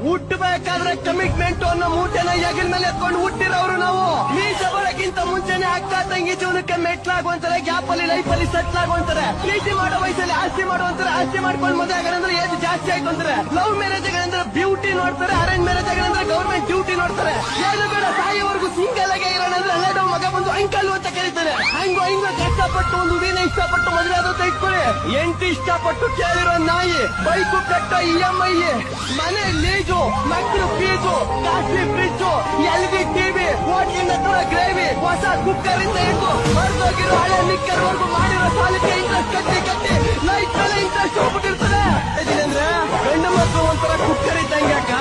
ಹುಟ್ಟಬೇಕಾದ್ರೆ commitment ಅನ್ನೋ ಮೂಟೆನ ಹೆಗಲ ಮೇಲೆ ಎತ್ಕೊಂಡು ಹುಟ್ಟಿರೋರು ನಾವು. ಮೀಸ ಬರೋಕ್ಕಿಂತ ಮುಂಚೆನೆ ಅಕ್ಕ ತಂಗಿ ಜೀವನಕ್ಕೆ ಮೆಟ್ಲಾಗುವಂತಾರೆ, ಗ್ಯಾಪ್ ಅಲ್ಲಿ ಲೈಫ್ ಅಲ್ಲಿ ಸೆಟ್ಲ್ ಆಗುವಂತಾರೆ. ಪ್ರೀತಿ ಮಾಡೋ ವಯಸ್ಸಲ್ಲಿ ಆಸ್ತಿ ಮಾಡುವಂತಾರೆ, ಆಸ್ತಿ ಮಾಡ್ಕೊಂಡು ಮದುವೆ ಆಗಂದ್ರೆ ಏಜ್ ಜಾಸ್ತಿ ಆಯ್ತು ಅಂತಾರೆ. ಲವ್ ಮ್ಯಾರೇಜ್ ಅಂದ್ರೆ ಬ್ಯೂಟಿ ನೋಡ್ತಾರೆ, ಅರೇಂಜ್ ಮ್ಯಾರೇಜ್ ಅಂದ್ರೆ ಗವರ್ಮೆಂಟ್ ಡ್ಯೂಟಿ ನೋಡ್ತಾರೆ. ಏನು ಬೇಡ ಸಾಯೋವರೆಗೂ ಸಿಂಗಲ್ ಆಗಿ ಇರೋಣ ಅಂದ್ರೆ ಅಲ್ಲೇ ಮಗ ಬಂದು ಅಂಕಲ್ ಅಂತ ಕರೀತಾರೆ. ಹಂಗೋ ಕಷ್ಟಪಟ್ಟು ಒಂದು ಹುಡುಗಿನ ಇಷ್ಟಪಟ್ಟು ಮದುವೆ ಆದಂತ ಇಟ್ಕೊಳ್ಳಿ. ಎಂಟು ಇಷ್ಟಪಟ್ಟು ಕೇಳಿರೋ ನಾಯಿ, ಬೈಕು ಕಟ್ಟೋ EMI, ಮನೆ ಲೀಜು, ಮಕ್ಕಳು fees, costly fridge, LG TV, ಹೋಟ್ಲಿನ ತರ ಗ್ರೇವಿ, ಹೊಸ ಕುಕ್ಕರ್ ಇಂದ ಹಿಡಿದು ಹೊರದೋಗಿರೋ ಹಳೆ ಲಿಕ್ಕರ್ ವರ್ಗು ಮಾಡಿರೋ ಸಾಲಕ್ಕೆ ಇಂಟ್ರೆಸ್ಟ್ ಕಟ್ಟಿ ಲೈಫ್ ಮೇಲೆ ಇಂಟ್ರೆಸ್ಟ್ ಹೋಗ್ಬಿಟ್ಟಿರ್ತಾರೆ. ಅಂದ್ರೆ ಗಂಡು ಮಕ್ಕಳು ಒಂಥರ ಕುಕ್ಕರ್ ಇದ್ದಂಗೆ ಅಕ್ಕ.